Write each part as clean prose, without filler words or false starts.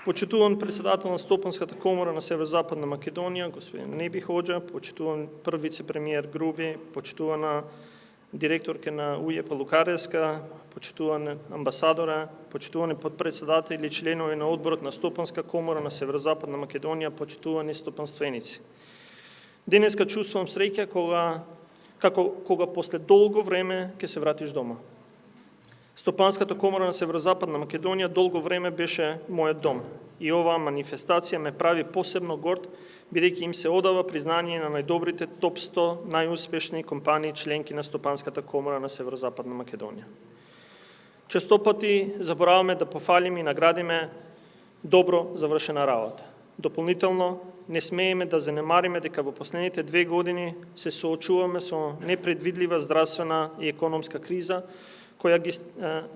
Почитуван председател на Стопанската комора на Северо-Западна Македонија, господин Неби Ходжа, почитуван прв вице-премиер Груби, почитувана директорка на УЕПА Лукаревска, почитуван амбасадора, почитувани подпредседатели и членови на одборот на Стопанска комора на Северо-Западна Македонија, почитувани стопанственици. Денеска чувствувам среќа кога после долго време ќе се вратиш дома. Стопанската комора на Северо-Западна Македонија долго време беше мојот дом и оваа манифестација ме прави посебно горд, бидејќи им се одава признание на најдобрите топ 100 најуспешни компании членки на Стопанската комора на Северо-Западна Македонија. Често пати забораваме да пофалиме и наградиме добро завршена работа. Дополнително, не смееме да занемариме дека во последните 2 години се соочуваме со непредвидлива здравствена и економска криза, која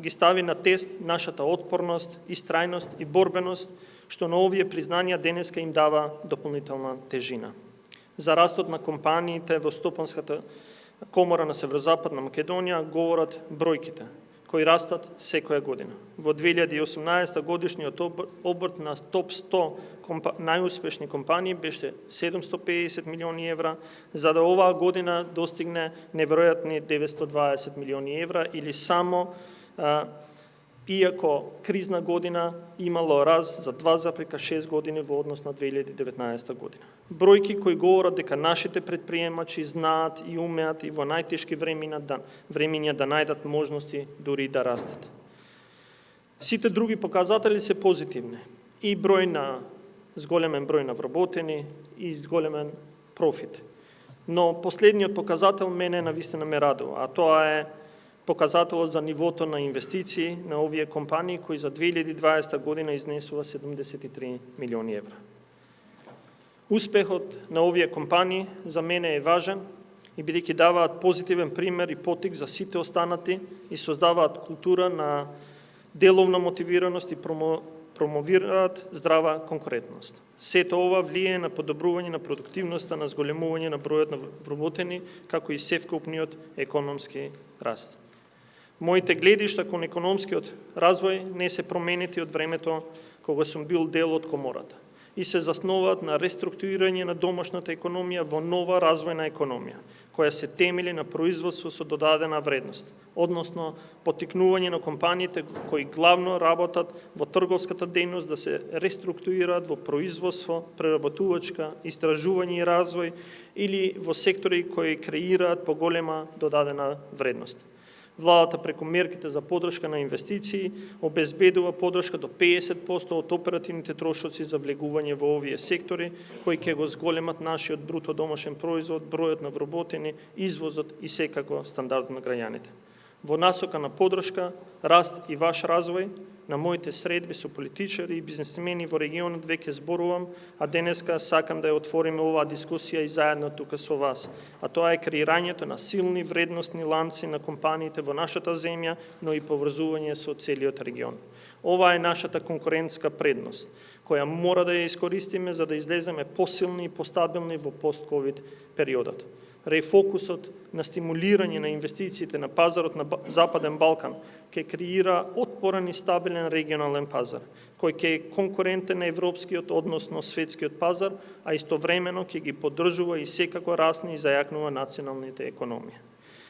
ги стави на тест нашата отпорност, истрајност и борбеност, што на овие признанија денеска им дава дополнителна тежина. За растот на компаниите во Стопанската комора на Северо-Западна Македонија говорат бројките, кои растат секоја година. Во 2018 годишниот обрт на топ 100 најуспешни компании беше 750 милиони евра, за да оваа година достигне неверојатни 920 милиони евра, или само, иако кризна година, имало раст за 2,6 години во однос на 2019 година. Бројки кои говорат дека нашите предприемачи знаат и умеат и во најтешки времиња да најдат можности дури да растат. Сите други показатели се позитивни. И зголемен број на вработени и зголемен профит. Но последниот показател мене навистина ме радува, а тоа е показателот за нивото на инвестиции на овие компании, кои за 2020 година изнесува 73 милиони евра. Успехот на овие компании за мене е важен и бидејќи даваат позитивен пример и потик за сите останати и создаваат култура на деловна мотивираност и промовираат здрава конкурентност. Сето ова влијае на подобрување на продуктивноста, на зголемување на бројот на вработени, како и севкупниот економски раст. Моите гледишта кон економскиот развој не се променети од времето кога сум бил дел од комората и се засноваат на реструктурирање на домашната економија во нова развојна економија, која се темели на производство со додадена вредност, односно поттикнување на компаниите кои главно работат во трговската дејност да се реструктурираат во производство, преработувачка, истражување и развој или во сектори кои креираат поголема додадена вредност. Владата преку мерките за подршка на инвестиции обезбедува подршка до 50% од оперативните трошоци за влегување во овие сектори, кои ќе го зголемат нашиот бруто домашен производ, бројот на вработени, извозот и секако стандардот на граѓаните. Во насока на подршка, раст и ваш развој, на моите средби со политичари и бизнесмени во регионот веќе зборувам, а денеска сакам да ја отвориме оваа дискусија и заедно тука со вас. А тоа е креирањето на силни вредностни ланци на компаниите во нашата земја, но и поврзување со целиот регион. Ова е нашата конкурентска предност, која мора да ја искористиме за да излеземе посилни и постабилни во пост-ковид периодот. Рефокусот на стимулирање на инвестициите на пазарот на Западен Балкан ќе креира отпорен и стабилен регионален пазар, кој ќе е конкурентен на европскиот, односно светскиот пазар, а истовремено ќе ги поддржува и секако расне и зајакнува националните економии.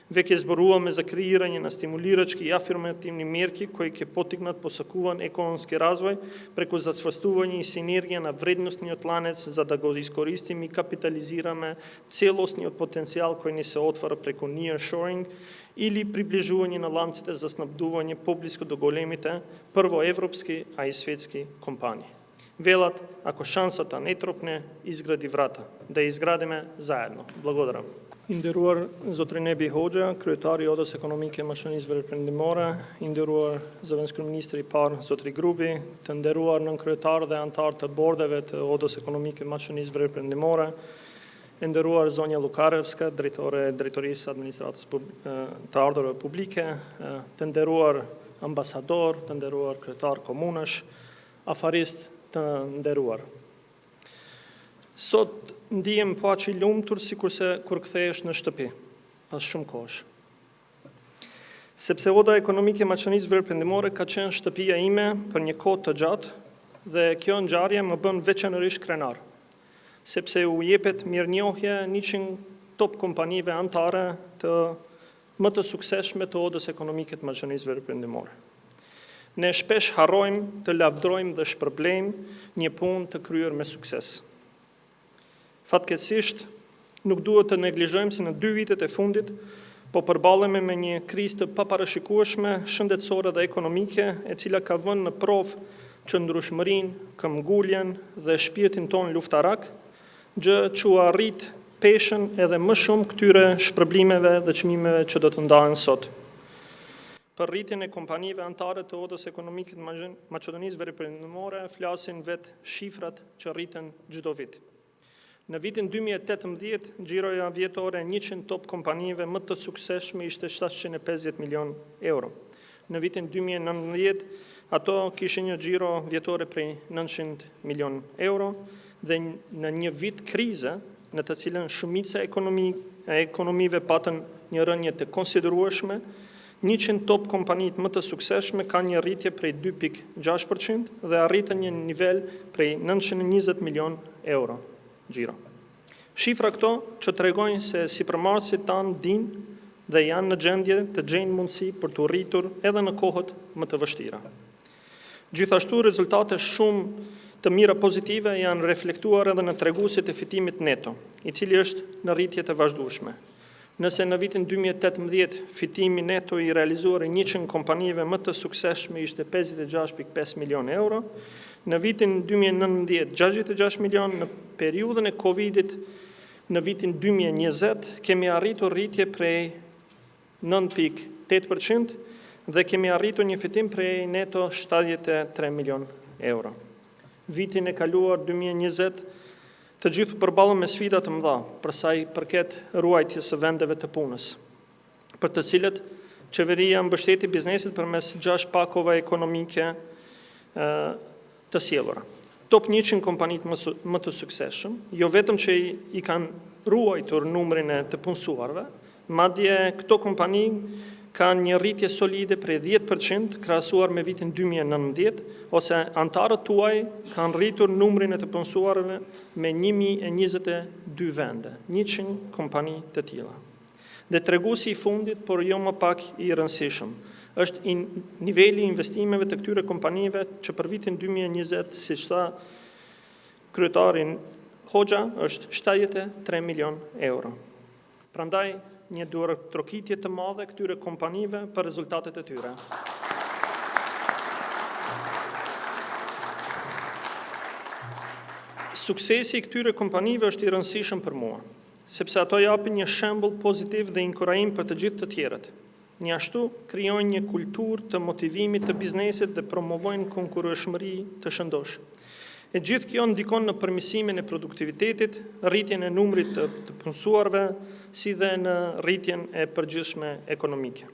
Веќе зборуваме за креирање на стимулирачки и афирмативни мерки кои ќе поттикнат посакуван економски развој преку засврстување и синергија на вредностниот ланец за да го искористиме и капитализираме целосниот потенцијал кој ни се отвара преку nearshoring или приближување на ланците за снабдување поблиску до големите, прво европски, а и светски компании. Велат, ако шансата не тропне, изгради врата. Да ја изградиме заедно. Благодарам. Inderuar zotri Nebi Hoxha, kryetari i Odës Ekonomike Maqedonisë Veriprendimore, inderuar zëvendës kryeministri i parë zotri Grubi, të nderuar nënkryetar dhe antar të bordeve të Odës Ekonomike Maqedonisë Veriprendimore, nderuar zonja Lukarevska, drejtorisë administratës të ardhurave publike, të nderuar ambasador, të nderuar kryetar komunash, afarist të nderuar. Sot ndihem po aq i lumtur sikurse kur kthehesh në shtëpi, pas shumë kohësh. Sepse Oda Ekonomike Maqedonisë Veriprendimore ka qenë shtëpia ime për një kohë të gjatë dhe kjo ngjarje më bën veçanërisht krenar, sepse u jepet mirënjohje 100 top kompanive anëtare të më të suksesshme të odës ekonomike të Maqedonisë Veriprendimore. Ne shpesh harrojmë të lavdrojmë dhe shpërblejmë një punë të kryer me sukses. Fatkeqësisht, nuk duhet të neglizhojmë se në 2 vitet e fundit po përballemi me një krizë të paparashikueshme shëndetësore dhe ekonomike, e cila ka vënë në provë qëndrueshmërinë, këmbguljen dhe shpirtin ton luftarak, gjë që u arrit peshën edhe më shumë këtyre shpërblimeve dhe çmimeve që do të ndahen sot. Për rritjen e kompanive anëtare të odës ekonomike të Maqedonisë Veriprendimore flasin vetë shifrat që rriten çdo vit. Në vitin 2018, xhiroja vjetore e 100 top kompanive më të suksesshme ishte 750 milion euro. Në vitin 2019, ato kishin një xhiro vjetore prej 900 milion euro dhe në një vit krize, në të cilën shumica e ekonomive patën një rënje të konsiderueshme, 100 top kompanit më të suksesshme kanë një rritje prej 2.6% dhe arritën një nivel prej 920 milion euro xhiro. Shifra këto që tregojnë se sipërmarrësit tanë dinë dhe janë në gjendje të gjejnë mundësi për të rritur edhe në kohët më të vështira. Gjithashtu, rezultate shumë të mira pozitive janë reflektuar edhe në treguesit e fitimit neto, i cili është në rritje të vazhdueshme. Nëse në vitin 2018 fitimi neto i realizuar i 100 kompanive më të suksesshme ishte 56.5 milion euro, në vitin 2019 66 milion, në periudhën e Covidit në vitin 2020 kemi arritur rritje prej 9.8% dhe kemi arritur një fitim prej neto 73 milion euro. Vitin e kaluar 2020 të gjithë përballëm me sfida të mëdha për sa i përket ruajtjes së vendeve të punës, për të cilët qeveria mbështeti biznesit përmes 6 pakove ekonomike të sjellura. Top 100 kompanit më të suksesshëm, jo vetëm që i kanë ruajtur numrin e të punësuarve, madje këto kompani kanë një rritje solide prej 10% krahasuar me vitin 2019, ose antarët tuaj kanë rritur numrin e të punësuarve me 1022 vende, 100 kompani të tilla. Dhe treguesi i fundit, por jo më pak i rëndësishëm, është niveli i investimeve të këtyre kompanive që për vitin 2020, siç tha kryetarin Hoxha, është 73 milion euro. Prandaj, një trokitje të madhe këtyre kompanive për rezultatet e tyre. Suksesi i këtyre kompanive është i rëndësishëm për mua, sepse ato japin një shembull pozitiv dhe inkurajim për të gjithë të tjerët. Një ashtu krijojnë një kulturë të motivimit të biznesit dhe promovojnë konkurrueshmëri të shëndosh. E gjithë kjo ndikon në përmirësimin e produktivitetit, rritjen e numrit të punësuarve, si dhe në rritjen e përgjithshme ekonomike.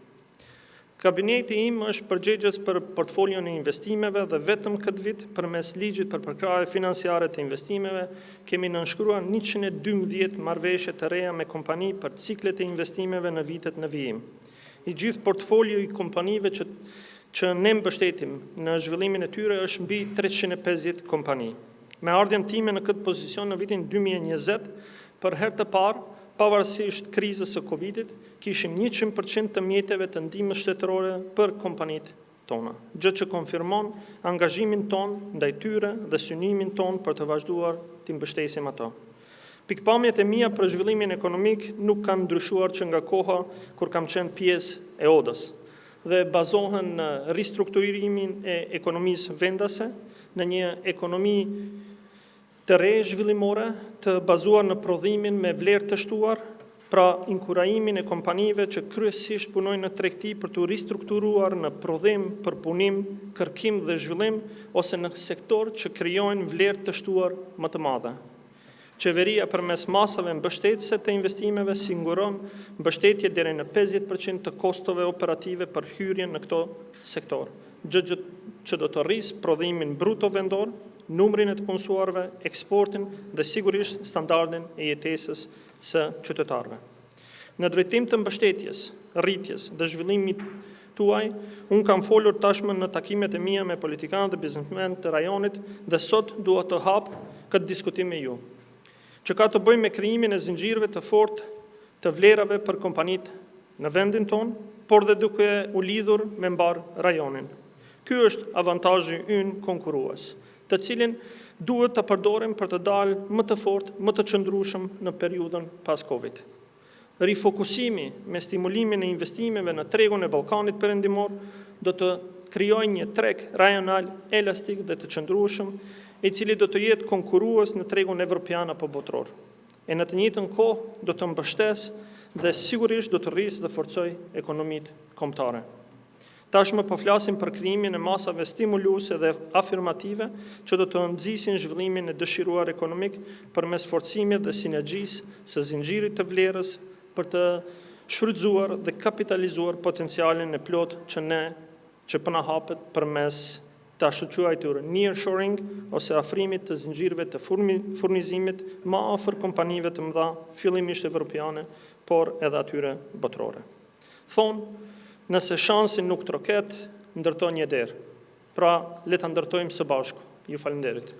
Kabineti im është përgjegjës për portfolion e investimeve dhe vetëm këtë vit, përmes ligjit për përkrahje financiare të investimeve, kemi nënshkruar 112 marrëveshje të reja me kompani për ciklet e investimeve në vitet në vijim. I gjithë portfolio i kompanive që ne mbështetim në zhvillimin e tyre është mbi 350 kompani. Me ardhjen time në këtë pozicion në vitin 2020, për herë të parë, pavarësisht krizës së Covidit, kishim 100% të mjeteve të ndihmës shtetërore për kompanitë tona, gjë që konfirmon angazhimin ton ndaj tyre dhe synimin ton për të vazhduar të mbështesim ato. Pikpamjet e mia për zhvillimin ekonomik nuk kanë ndryshuar që nga koha kur kam qenë pjesë e odës dhe bazohen në ristrukturimin e ekonomisë vendase, në një ekonomi të re zhvillimore, të bazuar në prodhimin me vlerë të shtuar, pra inkurajimin e kompanive që kryesisht punojnë në tregti për të ristrukturuar në prodhim, përpunim, kërkim dhe zhvillim, ose në sektor që krijojnë vlerë të shtuar më të madhe. Qeveria përmes masave mbështetëse të investimeve siguron mbështetje deri në 50% të kostove operative për hyrjen në këto sektor, gjë që do të rrisë prodhimin bruto vendor, numrin e të punësuarve, eksportin dhe sigurisht standardin e jetesës së qytetarëve. Në drejtim të mbështetjes, rritjes dhe zhvillimit tuaj. Unë kam folur tashmë në takimet e mia me politikanë dhe biznesmen të rajonit dhe sot dua të hap këtë diskutim me ju, që ka të bëjë me krijimin e zinxhirëve të fortë të vlerave për kompanitë në vendin tonë, por dhe duke u lidhur me mbar rajonin. Ky është avantazhi ynë konkurrues, të cilin duhet të përdorim për të dalë më të fortë, më të qëndrueshëm në periudhën pas Covid. Rifokusimi me stimulimin e investimeve në tregun e Ballkanit Perëndimor do të krijojë një treg rajonal elastik dhe të qëndrueshëm, i cili do të jetë konkurrues në tregun evropian apo botror. E në të njëjtën kohë do të mbështesë dhe sigurisht do të rrisë dhe forcoj ekonomitë kombëtare. Tashmë po flasim për krijimin e masave stimuluese dhe afirmative që do të nxisin zhvillimin e dëshiruar ekonomik përmes forcimit dhe sinergjisë së zinxhirit të vlerës për të shfrytzuar dhe kapitalizuar potencialin e plot që po na hapet përmes të ashtu quajtur nearshoring ose afrimit të zinxhirëve të furnizimit më afër kompanive të mëdha, fillimisht evropiane, por edhe atyre botrore. Thonë, nëse shansin nuk troket, ndërton një derë. Pra, le ta ndërtojmë së bashku. Ju falenderit.